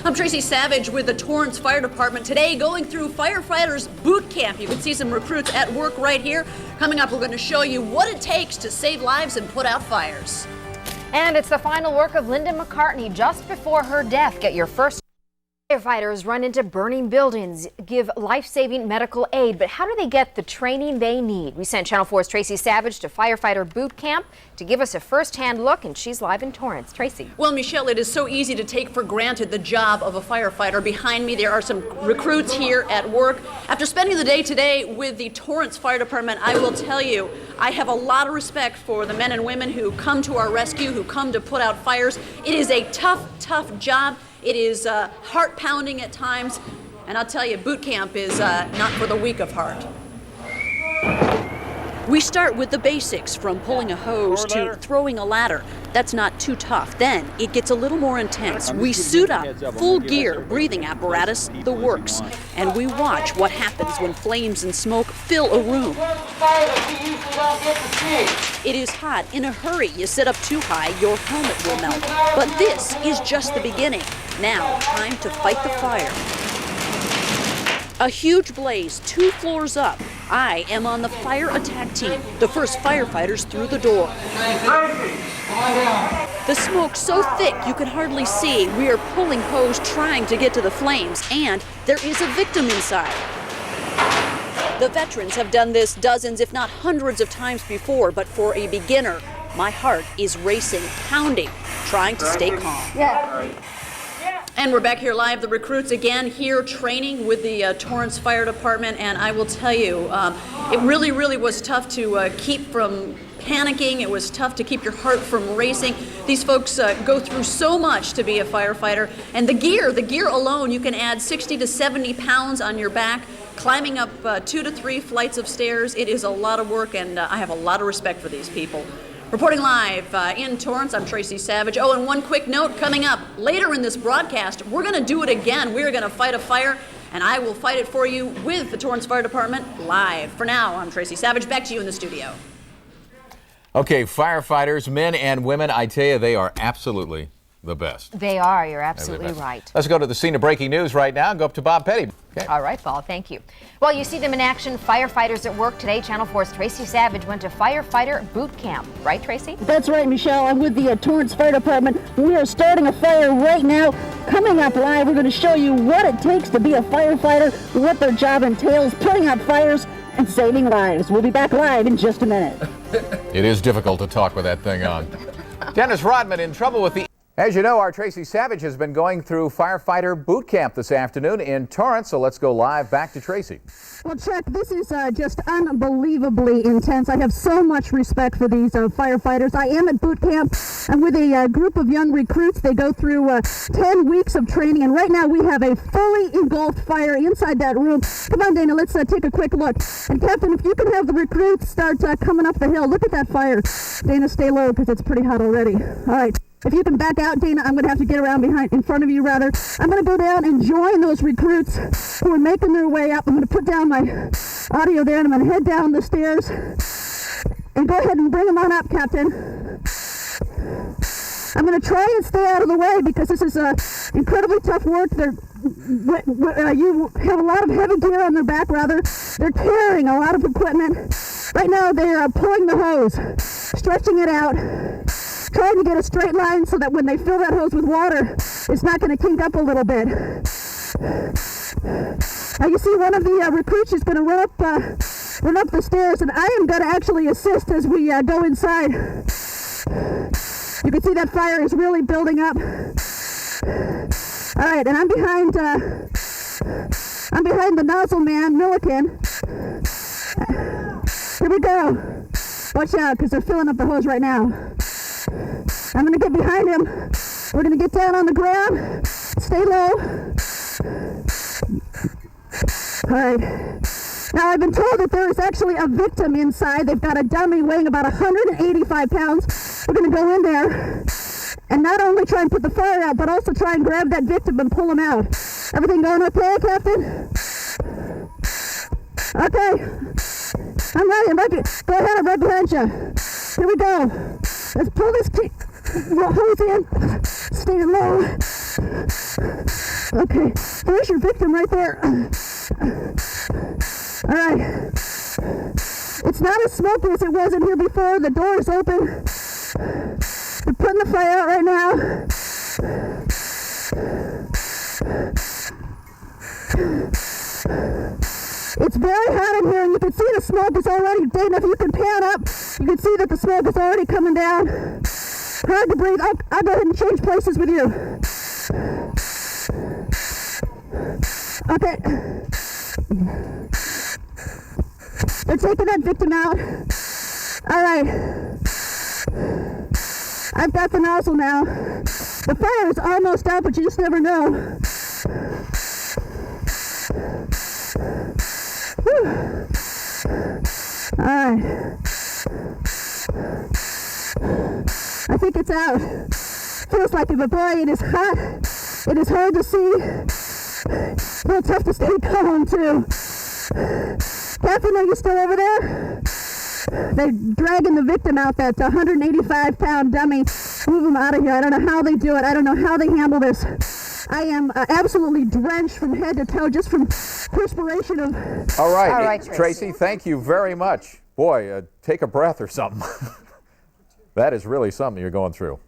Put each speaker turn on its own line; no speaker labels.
I'm Tracy Savage with the Torrance Fire Department. Today, going through Firefighters Bootcamp. You can see some recruits at work right here. Coming up, we're going to show you what it takes to save lives and put out fires.
And it's the final work of Linda McCartney just before her death. Get your first. Firefighters run into burning buildings, give life-saving medical aid, but how do they get the training they need? We sent Channel 4's Tracy Savage to Firefighter Bootcamp to give us a first-hand look, and she's live in Torrance. Tracy.
Well, Michelle, it is so easy to take for granted the job of a firefighter. Behind me, there are some recruits here at work. After spending the day today with the Torrance Fire Department, I will tell you, I have a lot of respect for the men and women who come to our rescue, who come to put out fires. It is a tough, tough job. It is heart-pounding at times, and I'll tell you, boot camp is not for the weak of heart. We start with the basics, from pulling a hose to throwing a ladder. That's not too tough. Then it gets a little more intense. We suit up, full gear, breathing apparatus, the works, and we watch what happens when flames and smoke fill a room. It is hot. In a hurry, you sit up too high, your helmet will melt. But this is just the beginning. Now, time to fight the fire. A huge blaze, 2 floors up. I am on the fire attack team, the first firefighters through the door. The smoke so thick you can hardly see. We are pulling hose trying to get to the flames, and there is a victim inside. The veterans have done this dozens, if not hundreds of times before, but for a beginner, my heart is racing, pounding, trying to stay calm.
Yeah.
And we're back here live, the recruits again here training with the Torrance Fire Department, and I will tell you, it really was tough to keep from panicking. It was tough to keep your heart from racing. These folks go through so much to be a firefighter, and the gear alone, you can add 60 to 70 pounds on your back, climbing up 2 to 3 flights of stairs. It is a lot of work, and I have a lot of respect for these people. Reporting live in Torrance, I'm Tracy Savage. Oh, and one quick note coming up later in this broadcast, we're going to do it again. We're going to fight a fire, and I will fight it for you with the Torrance Fire Department live. For now, I'm Tracy Savage. Back to you in the studio.
Okay, firefighters, men and women, I tell you, they are absolutely the best.
They are. You're absolutely right.
Let's go to the scene of breaking news right now and go up to Bob Petty. Okay.
All right, Paul, thank you. Well, you see them in action, firefighters at work today. Channel 4's Tracy Savage went to Firefighter Bootcamp. Right, Tracy?
That's right, Michelle. I'm with the Torrance Fire Department. We are starting a fire right now. Coming up live, we're going to show you what it takes to be a firefighter, what their job entails, putting out fires, and saving lives. We'll be back live in just a minute.
It is difficult to talk with that thing on. Dennis Rodman in trouble with the... As you know, our Tracy Savage has been going through Firefighter Bootcamp this afternoon in Torrance, so let's go live back to Tracy.
Well, Chuck, this is just unbelievably intense. I have so much respect for these firefighters. I am at boot camp. I'm with a group of young recruits. They go through 10 weeks of training, and right now we have a fully engulfed fire inside that room. Come on, Dana, let's take a quick look. And Captain, if you can have the recruits start coming up the hill. Look at that fire. Dana, stay low because it's pretty hot already. All right. If you can back out, Dana, I'm going to have to get around in front of you, rather. I'm going to go down and join those recruits who are making their way up. I'm going to put down my audio there, and I'm going to head down the stairs. And go ahead and bring them on up, Captain. I'm going to try and stay out of the way because this is incredibly tough work. You have a lot of heavy gear on their back, rather. They're carrying a lot of equipment. Right now, they're pulling the hose, stretching it out, trying to get a straight line so that when they fill that hose with water, it's not going to kink up a little bit. Now you see one of the recruits is going to run up the stairs, and I am going to actually assist as we go inside. You can see that fire is really building up. All right, and I'm behind the nozzle man, Milliken. Here we go. Watch out, because they're filling up the hose right now. I'm going to get behind him. We're going to get down on the ground. Stay low. All right. Now, I've been told that there is actually a victim inside. They've got a dummy weighing about 185 pounds. We're going to go in there and not only try and put the fire out, but also try and grab that victim and pull him out. Everything going okay, Captain? Okay. I'm ready. Go ahead, I'm right behind you. Here we go. Let's pull this hose in. Stay low. Okay, there's your victim right there. All right. It's not as smoky as it was in here before. The door is open. They're putting the fire out right now. It's very hot in here, and you can see the smoke is already, Dana, if you can pan up, you can see that the smoke is already coming down. Hard to breathe. I'll go ahead and change places with you. Okay. They're taking that victim out. All right. I've got the nozzle now. The fire is almost out, but you just never know. Whew. All right. I think it's out. Feels like it, but boy, it is hot. It is hard to see. A little tough to stay calm, too. Catherine, are you still over there? They're dragging the victim out, that 185-pound dummy. Move him out of here. I don't know how they do it. I don't know how they handle this. I am absolutely drenched from head to toe just from perspiration of...
All right,
All right,
Tracy, thank you very much. Boy, take a breath or something. That is really something you're going through.